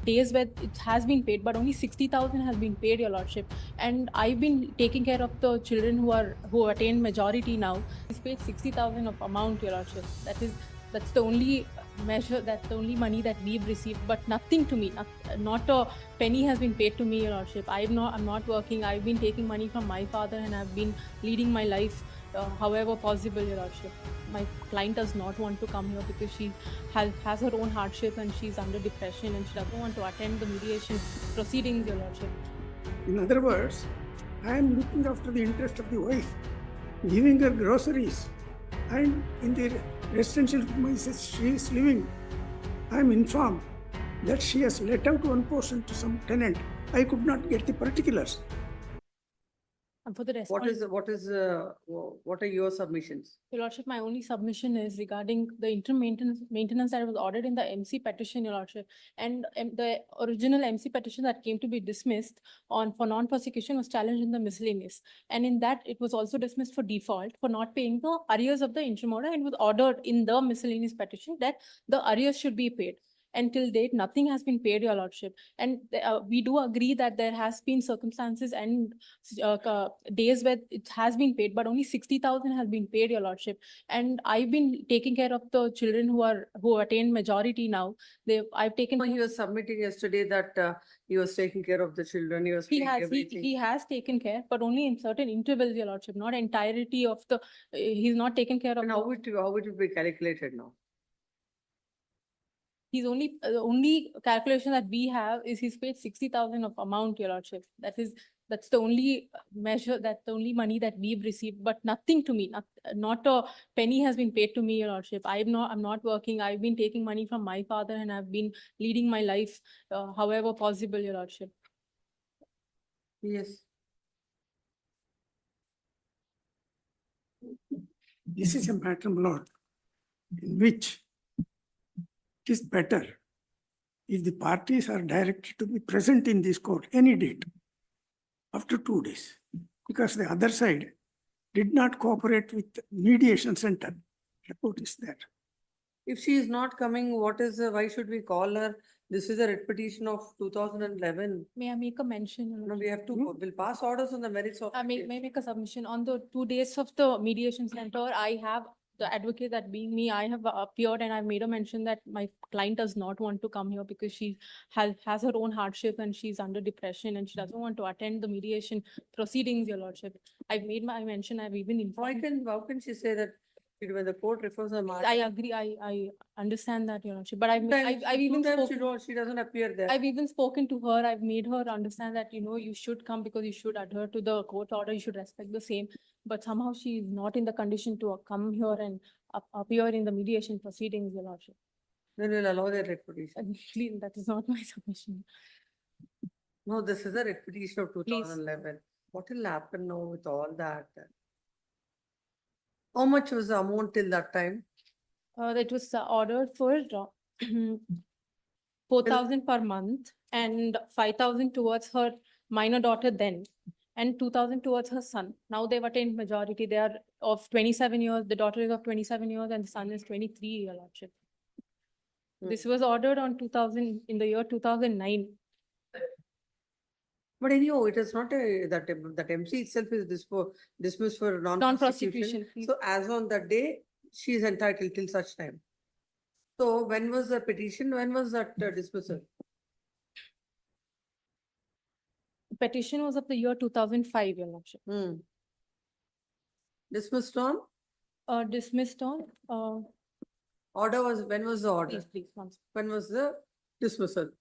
days where it has been paid, but only 60,000 has been paid, Your Lordship. And I've been taking care of the children who attained majority now. He's paid 60,000 of amount, Your Lordship. That's the only measure, that's the only money that we've received, but nothing to me. Not a penny has been paid to me, Your Lordship. I'm not working. I've been taking money from my father, and I've been leading my life however possible, Your Lordship. My client does not want to come here because she has her own hardship and she's under depression and she doesn't want to attend the mediation proceedings, Your Lordship. In other words, I am looking after the interest of the wife, giving her groceries, and in the residential premises she is living, I am informed that she has let out one portion to some tenant. I could not get the particulars. And for the what are your submissions? Your Lordship, my only submission is regarding the interim maintenance that was ordered in the MC petition, Your Lordship. And the original MC petition that came to be dismissed for non-prosecution was challenged in the miscellaneous. And in that, it was also dismissed for default for not paying the arrears of the interim order, and was ordered in the miscellaneous petition that the arrears should be paid. Until date, nothing has been paid, Your Lordship. And we do agree that there has been circumstances and days where it has been paid, but only 60,000 has been paid, Your Lordship. And I've been taking care of the children who attained majority now. I've taken. He was submitting yesterday that he was taking care of the children. He has taken care, but only in certain intervals, Your Lordship, not entirety of the. He's not taken care of. And how it will be calculated now? He's the only calculation that we have is he's paid 60,000 of amount, Your Lordship. That's the only measure, that's the only money that we've received, but nothing to me. Not a penny has been paid to me, Your Lordship. I'm not working. I've been taking money from my father, and I've been leading my life however possible, Your Lordship. Yes. This is a matter, my lord, in which it is better if the parties are directed to be present in this court any date after 2 days, because the other side did not cooperate with the mediation center. Report is there. If she is not coming, why should we call her? This is a writ petition of 2011. May I make a mention? Your No, Lordship? we have to, we'll pass orders on the merits of. May I make a submission? On the 2 days of the mediation center, I have the advocate, that being me, I have appeared and I've made a mention that my client does not want to come here because she has her own hardship and she's under depression and she doesn't want to attend the mediation proceedings, Your Lordship. I've made my mention. I've even informed. How can she say that when the court refers her? I agree. I understand that, Your Lordship. But I've even spoken. She doesn't appear there. I've even spoken to her. I've made her understand that, you should come because you should adhere to the court order. You should respect the same. But somehow she is not in the condition to come here and appear in the mediation proceedings, Your Lordship. Then we'll allow the writ petition. Please, that is not my submission. No, this is a writ petition of 2011. What will happen now with all that? How much was the amount till that time? That was ordered for 4,000 per month and 5,000 towards her minor daughter then, and 2,000 towards her son. Now they've attained majority. They are of 27 years. The daughter is of 27 years and the son is 23, Your Lordship. This was ordered in the year 2009. But anyhow, it is not that MC itself is dismissed for non-prosecution. So as on that day, she is entitled till such time. So when was the petition? When was that dismissal? The petition was of the year 2005, Your Lordship. Dismissed on? Dismissed on. Order was, when was the order? Please, one second. When was the dismissal?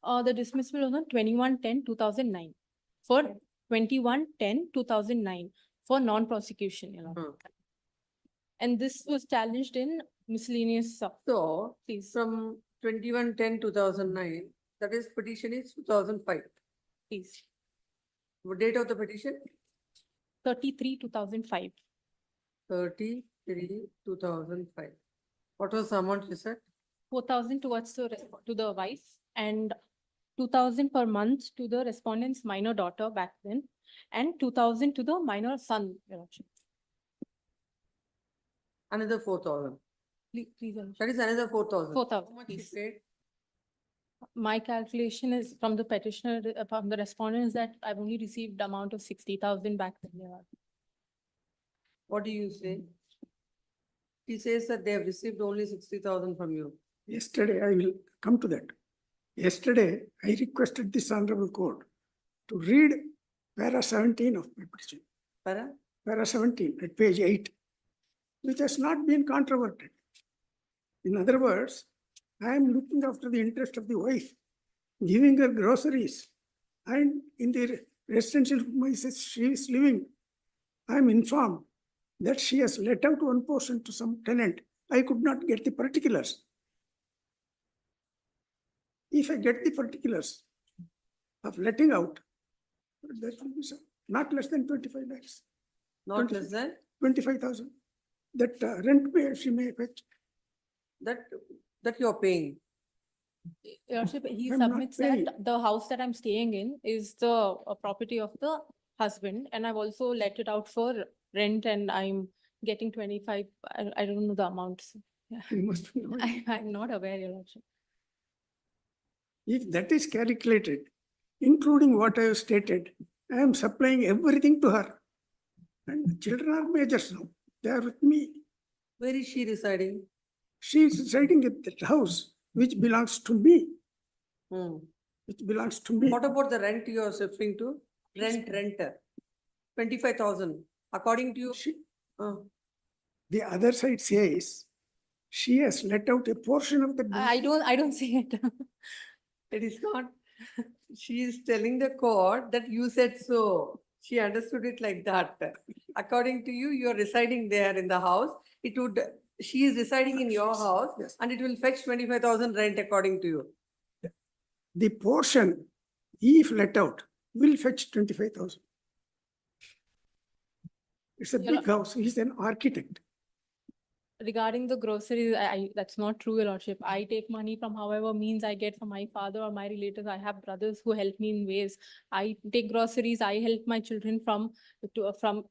The dismissal was on 21/10/2009 for 21/10/2009 for non-prosecution, Your Lordship. And this was challenged in miscellaneous. So Please. from 21/10/2009, that is petition is 2005. Please. What date of the petition? 33/2005. 33/2005. What was the amount you said? 4,000 towards to the wife and 2,000 per month to the respondent's minor daughter back then, and 2,000 to the minor son, Your Lordship. Another 4,000. Please, Your Lordship. That is another 4,000. 4,000, How much please. you paid? My calculation is from the petitioner, from the respondent, is that I've only received the amount of 60,000 back then, Your Honor. What do you say? He says that they have received only 60,000 from you. Yesterday, I will come to that. Yesterday, I requested this honorable court to read para 17 of my petition, Para? para 17 at page 8, which has not been controverted. In other words, I am looking after the interest of the wife, giving her groceries, and in the residential premises she is living, I am informed that she has let out one portion to some tenant. I could not get the particulars. If I get the particulars of letting out, that will be not less than 25 lakhs, Not less than 25,000. That rent she may fetch. that you're paying. Your Lordship, he I'm not submits paying. that the house that I'm staying in is the property of the husband, and I've also let it out for rent, and I'm getting 25, I don't know the amounts. You must be knowing. I'm not aware, Your Lordship. If that is calculated, including what I have stated, I am supplying everything to her. And the children are majors now. They are with me. Where is she residing? She is residing at that house which belongs to me. Hmm. Which belongs to me. What about the rent you are referring to? Renter. 25,000. According to you, uh, The other side says she has let out a portion of the. I don't see it. it is not. She is telling the court that you said so. She understood it like that. According to you, you are residing there in the house. She is residing in your house, Yes. and it will fetch 25,000 rent according to you. The portion, if let out, will fetch 25,000. It's a Your big house. He's an architect. Regarding the groceries, that's not true, Your Lordship. I take money from however means I get from my father or my relatives. I have brothers who help me in ways. I take groceries. I help my children from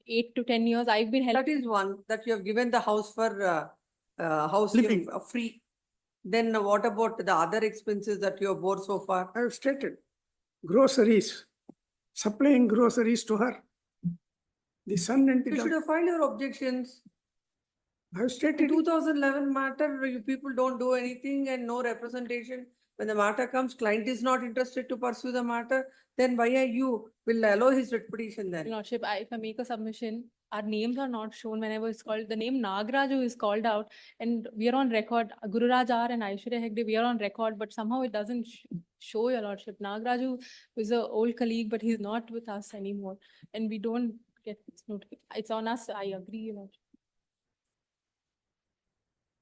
8 to 10 years. I've been helping. That is one that you have given the house for house Living. free. Then what about the other expenses that you have bore so far? I have stated groceries, supplying groceries to her. The son and the You should daughter. have filed your objections. I have In stated 2011 matter, you people don't do anything and no representation. When the matter comes, client is not interested to pursue the matter, then why are you will allow his writ petition Your then? Lordship, if I make a submission, our names are not shown whenever it's called. The name Nagraju is called out, and we are on record. Guru Raj R and Aishwarya Hegde, we are on record, but somehow it doesn't show, Your Lordship. Nagraju is an old colleague, but he's not with us anymore, and we don't get this notification. It's on us. I agree, Your Lordship.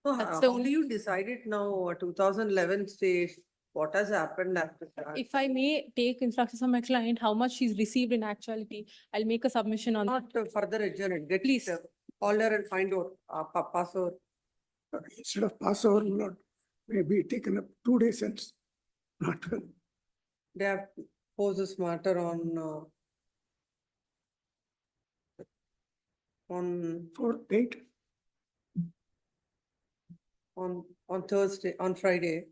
So That's the how do only- you decide it now, 2011 stage? What has happened after that? If I may take instructions from my client, how much she's received in actuality, I'll make a submission on. Not further adjourn, get Please. call her and find out, pass over. instead of Passover, Lord, may be taken up 2 days since. Not well. They have posed this matter on For date, on Thursday, on Friday.